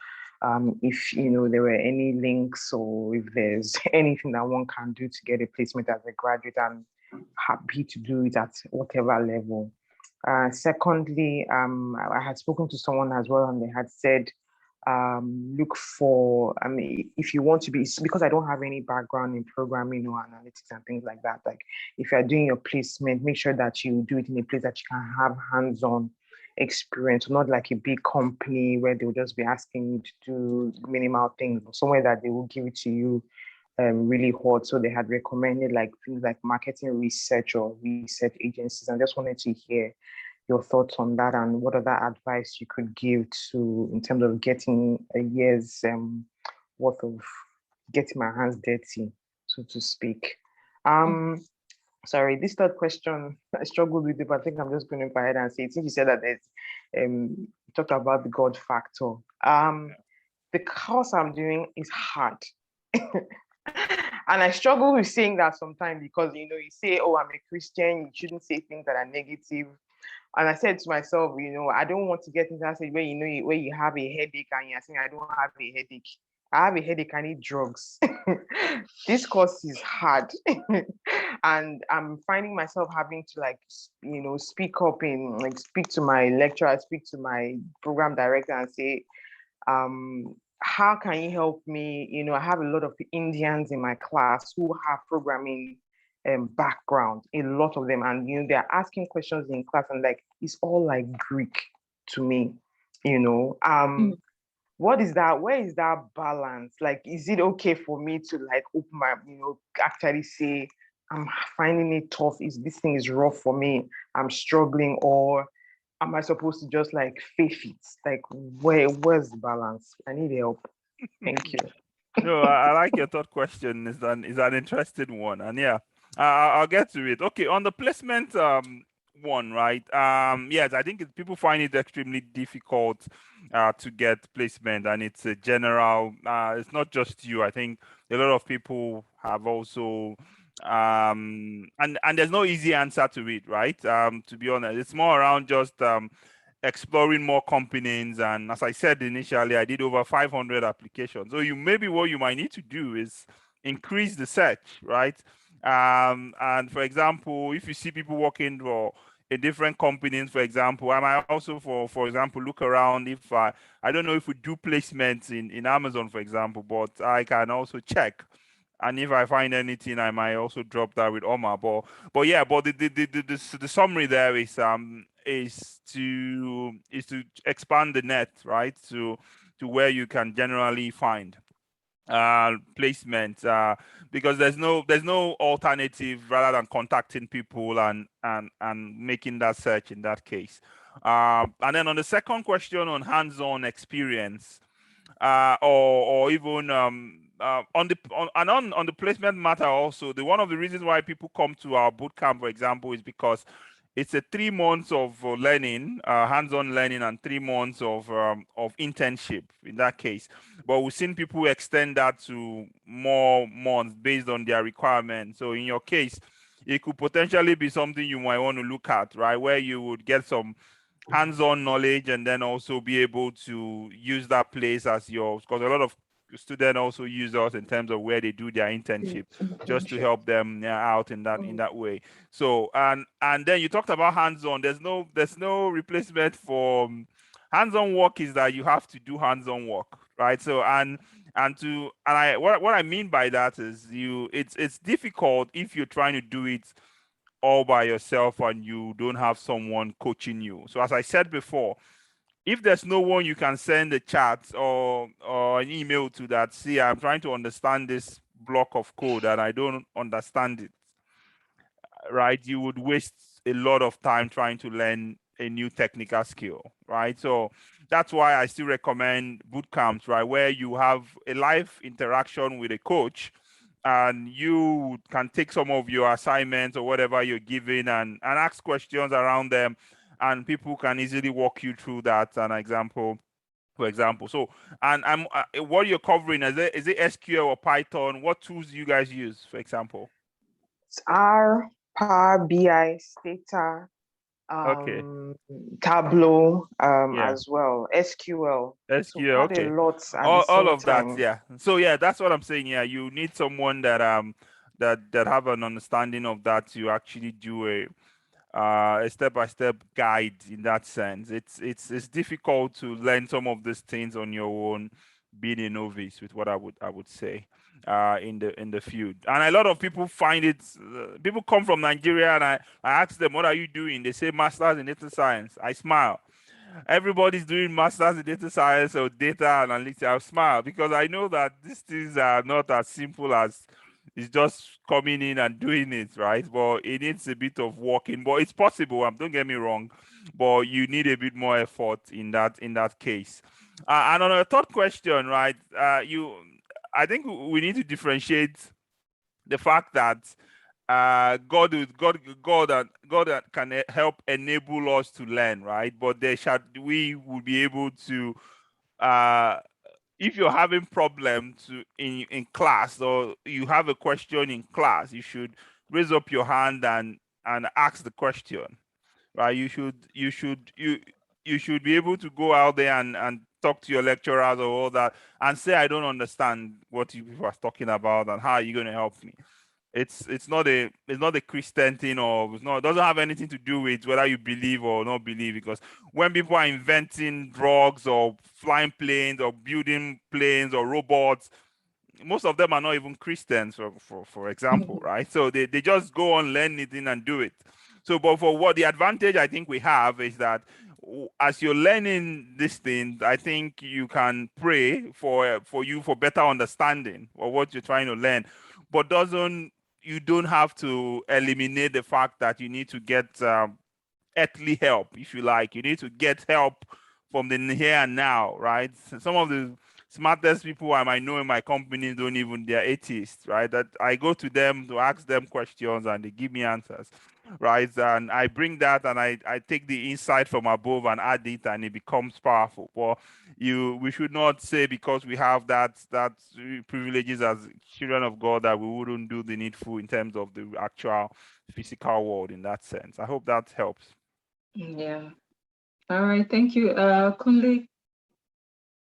if there were any links or if there's anything that one can do to get a placement as a graduate. I'm happy to do it at whatever level. Secondly, I had spoken to someone as well, and they had said, look for, if you want to be, because I don't have any background in programming or analytics and things like that, like if you're doing your placement, make sure that you do it in a place that you can have hands-on experience, not like a big company where they'll just be asking you to do minimal things, or somewhere that they will give it to you really hot. So they had recommended like things like marketing research or research agencies. I just wanted to hear your thoughts on that and what other advice you could give to in terms of getting a year's worth of getting my hands dirty, so to speak. Sorry, this third question, I struggled with it, but I think I'm just going to go ahead and say it. Since you said that there's, you talked about the God factor. The course I'm doing is hard. And I struggle with saying that sometimes because, you say, oh, I'm a Christian, you shouldn't say things that are negative. And I said to myself, I don't want to get into that stage where, where you have a headache and you're saying, I don't have a headache. I have a headache, I need drugs. This course is hard. And I'm finding myself having to speak up speak to my lecturer, speak to my program director and say, how can you help me? I have a lot of Indians in my class who have programming background, a lot of them, and they're asking questions in class and like it's all like Greek to me. What is that? Where is that balance? Like, is it okay for me to like open my, actually say, I'm finding it tough, this thing is rough for me, I'm struggling, or am I supposed to just like faith it? Like, where's the balance? I need help. Thank you. No, I like your third question. Is an interesting one, and yeah, I'll get to it. Okay, on the placement one, right? Yes, I think people find it extremely difficult to get placement, and it's a general. It's not just you. I think a lot of people have also. And there's no easy answer to it, right? To be honest, it's more around just exploring more companies, and as I said initially, I did over 500 applications. So what you might need to do is increase the search, right? And for example, if you see people working for in different companies, for example, I might also for example look around if I don't know if we do placements in Amazon, for example, but I can also check And if I find anything, I might also drop that with Omar. But yeah, but the summary there is to expand the net, right? To where you can generally find placement, because there's no alternative rather than contacting people and making that search in that case. And then on the second question on hands-on experience, or even on the placement matter also, one of the reasons why people come to our bootcamp, for example, is because it's a 3 months of learning, hands-on learning, and 3 months of internship in that case. But we've seen people extend that to more months based on their requirements. So in your case, it could potentially be something you might want to look at, right? Where you would get some hands-on knowledge and then also be able to use that place as yours, because a lot of students also use us in terms of where they do their internship, just to help them out in that way. So and then you talked about hands-on. There's no replacement for hands-on work. Is that you have to do hands-on work, right? So what I mean by that is it's difficult if you're trying to do it all by yourself and you don't have someone coaching you. So as I said before, if there's no one you can send a chat or an email to that, see, I'm trying to understand this block of code and I don't understand it, right? You would waste a lot of time trying to learn a new technical skill, right? So that's why I still recommend boot camps, right? Where you have a live interaction with a coach and you can take some of your assignments or whatever you're given and ask questions around them, and people can easily walk you through that. An example, for example. So, and what you're covering, is it SQL or Python? What tools do you guys use, for example? It's R, Power BI, Stata, Okay. Tableau, Yeah. as well, SQL. So SQL, quite okay. a lot at the All same of that, time. yeah. So yeah, that's what I'm saying. Yeah, you need someone that that have an understanding of that to actually do a step-by-step guide in that sense. It's difficult to learn some of these things on your own, being a novice, with what I would say in the field. And a lot of people find it. People come from Nigeria, and I ask them, "What are you doing?" They say, "Masters in data science." I smile. Everybody's doing masters in data science or data analytics. I smile because I know that these things are not as simple as it's just coming in and doing it, right? But it needs a bit of working. But it's possible. Don't get me wrong, but you need a bit more effort in that case. And on a third question, right? I think we need to differentiate the fact that God can help enable us to learn, right? But we will be able to, if you're having problems in class, or you have a question in class, you should raise up your hand and ask the question, right? You should be able to go out there and talk to your lecturers or all that and say, I don't understand what you are talking about, and how are you going to help me? It's not a Christian thing, or it doesn't have anything to do with whether you believe or not believe, because when people are inventing drugs or flying planes or building planes or robots, most of them are not even Christians, for example, right? So they just go on, learn anything and do it. So, but for what the advantage I think we have is that as you're learning this thing, I think you can pray for better understanding of what you're trying to learn, but you don't have to eliminate the fact that you need to get earthly help, if you like. You need to get help from the here and now, right? Some of the smartest people I might know in my company they're atheists, right? That I go to them to ask them questions and they give me answers, right? And I bring that and I take the insight from above and add it, and it becomes powerful. But we should not say because we have that privileges as children of God that we wouldn't do the needful in terms of the actual physical world in that sense. I hope that helps. Yeah. All right. Thank you. Kunle,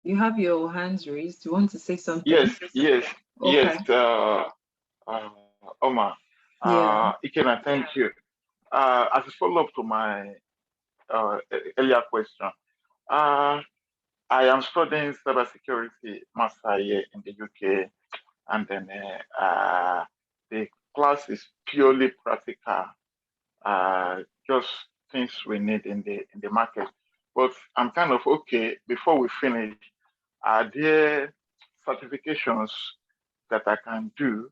you have your hands raised. You want to say something? Yes. Okay. Omar. Yeah. Ikenna, thank you. As a follow-up to my earlier question, I am studying cybersecurity master here in the UK, and then the class is purely practical, just things we need in the market. But I'm kind of okay. Before we finish, are there certifications that I can do?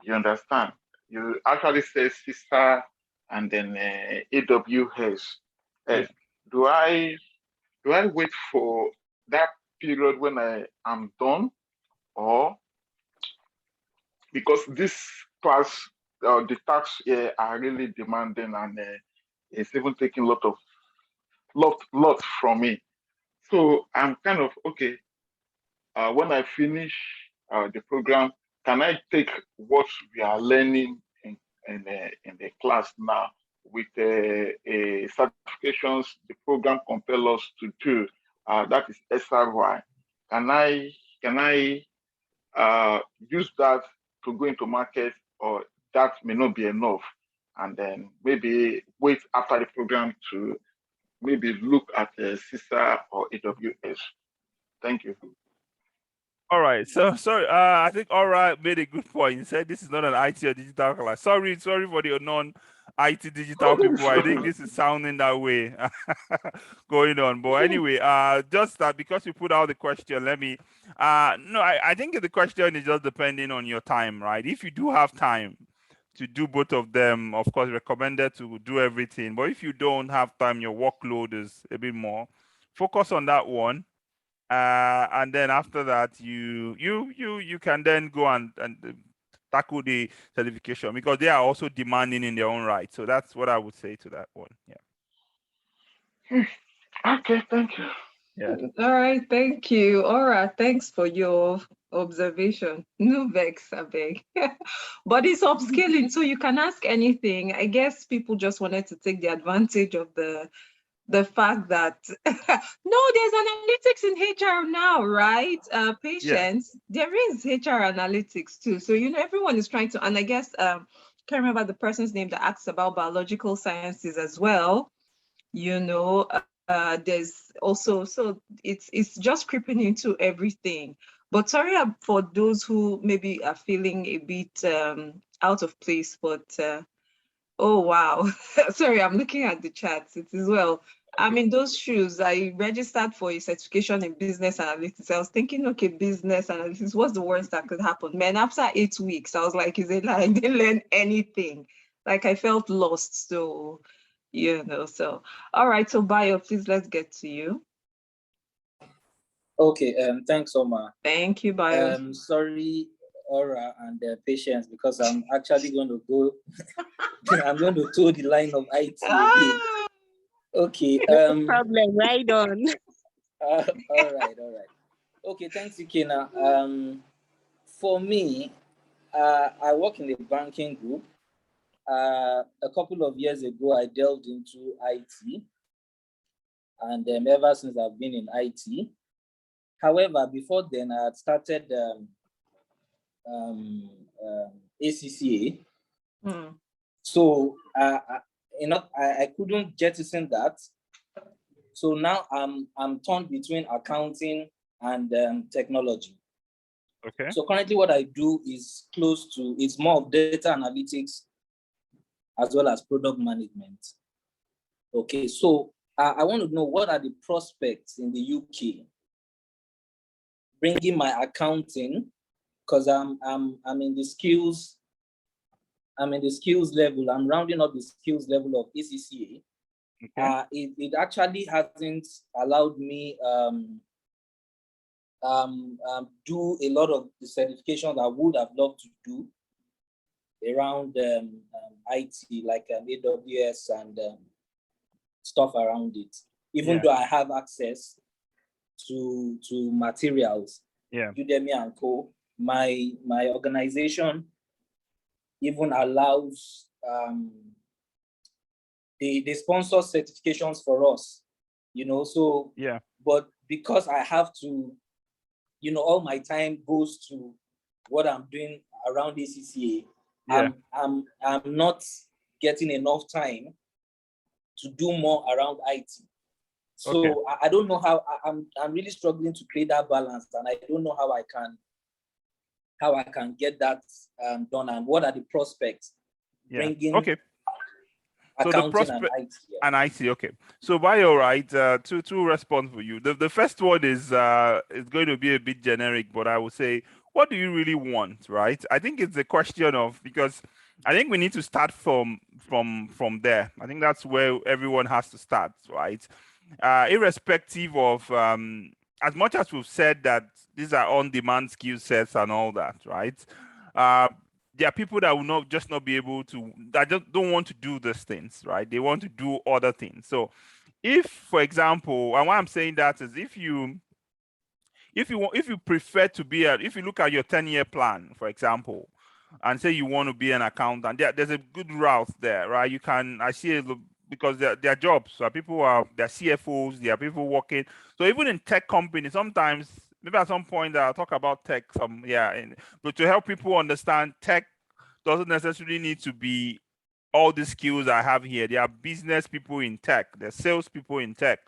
You understand? You actually say sister and then AWS. Yeah. Do I wait for that period when I am done, or because this class, the tasks here are really demanding, and it's even taking lot from me. So I'm kind of okay. When I finish the program, can I take what we are learning in the class now with certifications the program compel us to do? That is SRY. Can I use that to go into market, or that may not be enough? And then maybe wait after the program to maybe look at CISA or AWS. Thank you. All right. So sorry. I think Aura made a good point. He said this is not an IT or digital class. Sorry for the non-IT digital people. I think this is sounding that way going on. But anyway, just that because you put out the question, let me. No, I think the question is just depending on your time, right? If you do have time to do both of them, of course, recommended to do everything. But if you don't have time, your workload is a bit more. Focus on that one. And then after that, you can then go and tackle the certification, because they are also demanding in their own right. So that's what I would say to that one. Yeah. Okay, thank you. Yeah. All right, thank you. All right, thanks for your observation. No vex, I beg. But it's upskilling, so you can ask anything. I guess people just wanted to take the advantage of the fact that no, there's analytics in HR now, right? Patience, there is HR analytics too. So everyone is trying to, and I guess can't remember the person's name that asks about biological sciences as well. There's also, so it's just creeping into everything. But sorry for those who maybe are feeling a bit out of place, but oh wow. Sorry, I'm looking at the chats. It is well. I'm in those shoes. I registered for a certification in business analytics. I was thinking, okay, business analytics, what's the worst that could happen? Man, after 8 weeks, I was like, is it like I didn't learn anything? Like I felt lost. So, so all right. So Bayo, please let's get to you. Okay, thanks, Omar. Thank you, Bayo. Sorry, Aura and Patience, because I'm actually going to go, I'm going to toe the line of IT again. Okay. No problem, right on. All right. Okay, thanks, Ikenna. For me, I work in the banking group. A couple of years ago, I delved into IT, and ever since I've been in IT. However, before then, I had started ACCA. So I couldn't jettison that. So now I'm torn between accounting and technology. Okay. So currently what I do is it's more of data analytics as well as product management. Okay, so I want to know, what are the prospects in the UK bringing my accounting, because I'm in the skills level. I'm rounding up the skills level of ACCA. Okay. It actually hasn't allowed me do a lot of the certifications I would have loved to do around IT, like AWS and stuff around it. Even though I have access to materials, Udemy and Co. My organization even allows they sponsor certifications for us, so but because I have to, all my time goes to what I'm doing around ACCA, I'm not getting enough time to do more around IT. So I don't know how. I'm really struggling to create that balance, and I don't know how how I can get that done, and what are the prospects bringing Okay. So the accounting and prospect IT. and IT. Okay. So by your right, two response for you. The first one is going to be a bit generic, but I would say, what do you really want, right? I think it's a question of, because I think we need to start from there. I think that's where everyone has to start, right? Irrespective of as much as we've said that these are on-demand skill sets and all that, right? There are people that will not be able to, that just don't want to do these things, right? They want to do other things. So if, for example, and why I'm saying that is if you prefer to be if you look at your 10-year plan, for example, and say you want to be an accountant, there's a good route there, right? You can, I see it because they're jobs. So they're CFOs, there are people working. So even in tech companies, sometimes, maybe at some point I'll talk about tech, but to help people understand, tech doesn't necessarily need to be all the skills I have here. There are business people in tech, there are sales people in tech,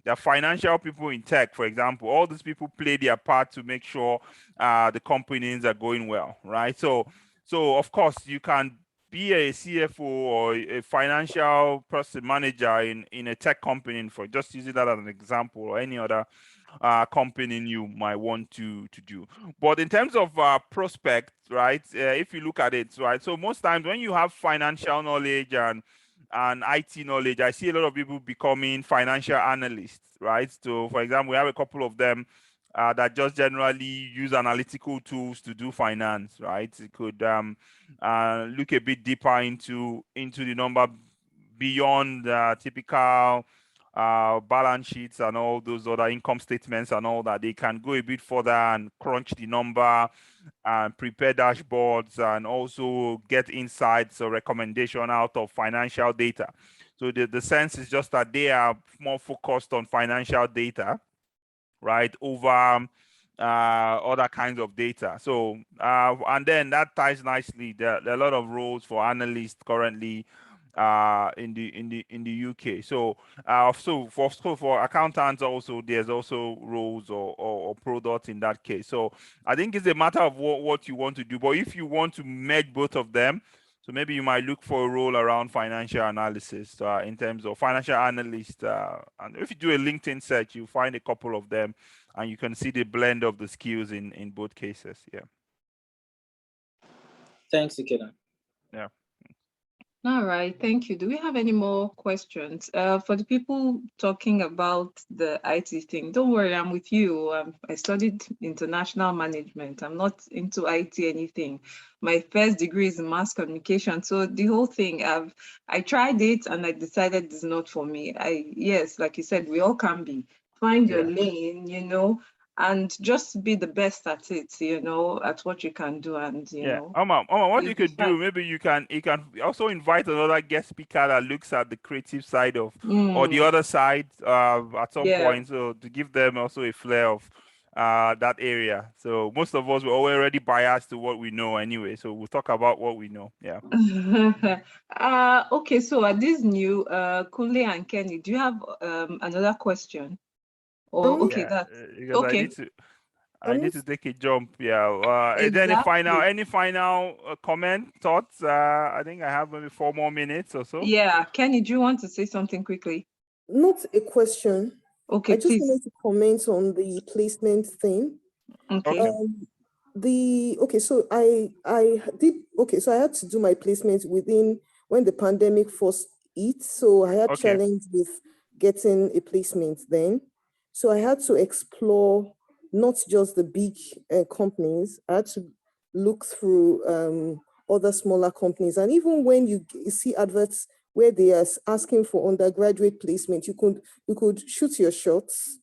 there are financial people in tech, for example. All these people play their part to make sure the companies are going well, right? So of course you can be a CFO or a financial person manager in a tech company, for just using that as an example, or any other company you might want to do. But in terms of prospect, right, if you look at it, right, so most times when you have financial knowledge and IT knowledge, I see a lot of people becoming financial analysts, right? So for example, we have a couple of them that just generally use analytical tools to do finance, right? It could look a bit deeper into the number beyond typical balance sheets and all those other income statements and all that. They can go a bit further and crunch the number and prepare dashboards and also get insights or recommendation out of financial data. So the sense is just that they are more focused on financial data, right, over other kinds of data. So and then that ties nicely. There are a lot of roles for analysts currently in the UK. So for accountants also, there's also roles or products in that case. So I think it's a matter of what you want to do. But if you want to merge both of them, so maybe you might look for a role around financial analysis in terms of financial analyst. And if you do a LinkedIn search, you find a couple of them, and you can see the blend of the skills in both cases. Yeah. Thanks, Ikenna. Yeah. All right, thank you. Do we have any more questions? For the people talking about the IT thing, don't worry, I'm with you. I studied international management. I'm not into IT anything. My first degree is in mass communication. So the whole thing, I tried it and I decided it's not for me. Yes, like you said, we all can be. Find your lane, and just be the best at it, at what you can do, and Oma, what you you'll be could do, fine. maybe you can also invite another guest speaker that looks at the creative side of or the other side at some Yeah. point, so to give them also a flair of that area. So most of us were already biased to what we know anyway, so we'll talk about what we know. Yeah. Okay, so at this new Kunle and Kenny, do you have another question? Or okay, Yeah, that's because okay. I need to take a jump. Yeah. Is there Exactly. any final comment, thoughts? I think I have maybe 4 more minutes or so. Yeah, Kenny, do you want to say something quickly? Not a question. Okay, I just please. wanted to comment on the placement thing. Okay. So I had to do my placement when the pandemic first hit. So I had challenge with getting a placement then. So I had to explore not just the big companies. I had to look through other smaller companies. And even when you see adverts where they are asking for undergraduate placement, you could shoot your shots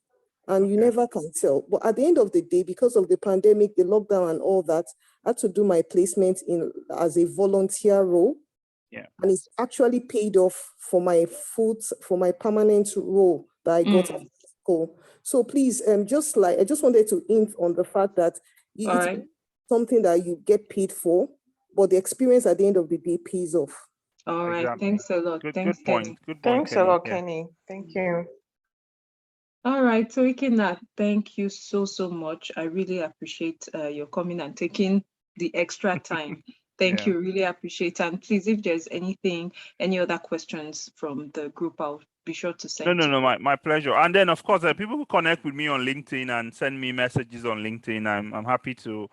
and you never can tell. But at the end of the day, because of the pandemic, the lockdown and all that, I had to do my placement as a volunteer role. Yeah. And it's actually paid off for my permanent role that I got at school. So please, I just wanted to hint on the fact that it's something that you get paid for, but the experience at the end of the day pays off. All right. Exactly. Thanks a lot. Thanks, good point. Kenny. Good point. Thanks a lot, Kenny. Thank you. All right, so Ikenna, thank you so much. I really appreciate your coming and taking the extra time. Thank you, really appreciate it. And please, if there's any other questions from the group, I'll be sure to send. No, my pleasure. And then of course, people who connect with me on LinkedIn and send me messages on LinkedIn, I'm happy to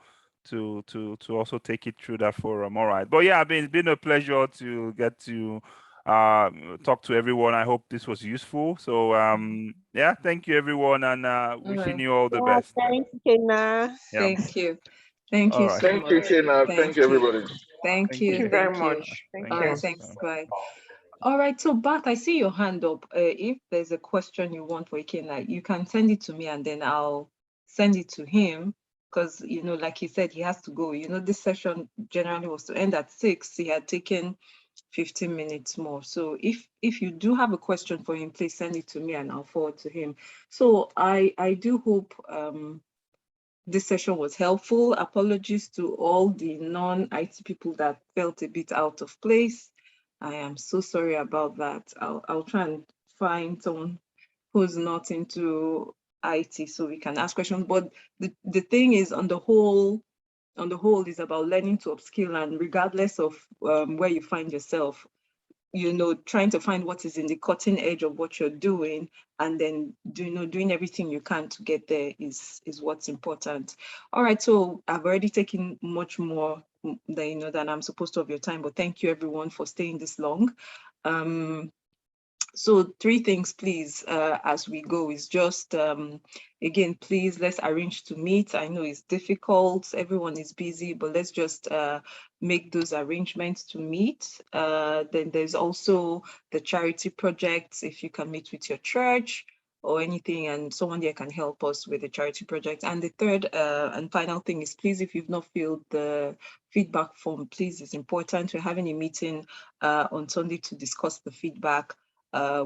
also take it through that forum. All right. But yeah, it's been a pleasure to get to talk to everyone. I hope this was useful. So yeah, thank you everyone, and wishing you all the best. Thanks, Ikenna. Yeah. Thank you. Thank you All right. so Thank much. you, Ikenna. Thank you, everybody. Thank you. Thank you very much. All Thank right, you. thanks. Bye. All right, so Bart, I see your hand up. If there's a question you want for Ikenna, you can send it to me and then I'll send it to him, because, you know, like he said, he has to go. You know, this session generally was to end at 6. He had taken 15 minutes more. So if you do have a question for him, please send it to me and I'll forward to him. So I do hope this session was helpful. Apologies to all the non-IT people that felt a bit out of place. I am so sorry about that. I'll try and find someone who's not into IT so we can ask questions. But the thing is, on the whole is about learning to upskill, and regardless of where you find yourself, you know, trying to find what is in the cutting edge of what you're doing, and then doing everything you can to get there is what's important. All right, so I've already taken much more than I'm supposed to of your time, but thank you everyone for staying this long. So 3 things, please, as we go is just, again, please, let's arrange to meet. I know it's difficult, everyone is busy, but let's just make those arrangements to meet. Then there's also the charity projects, if you can meet with your church or anything, and someone there can help us with the charity project. And the third and final thing is, please, if you've not filled the feedback form, please, it's important. We're having a meeting on Sunday to discuss the feedback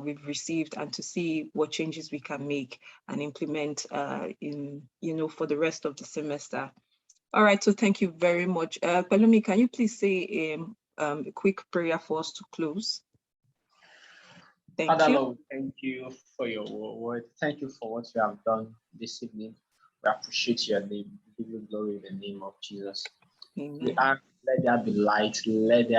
we've received and to see what changes we can make and implement for the rest of the semester. All right, so thank you very much. Pelumi, can you please say a quick prayer for us to close? Thank you. Lord, thank you for your word. Thank you for what you have done this evening. We appreciate your name. We give you glory in the name of Jesus. Amen. We ask, let there be light, let there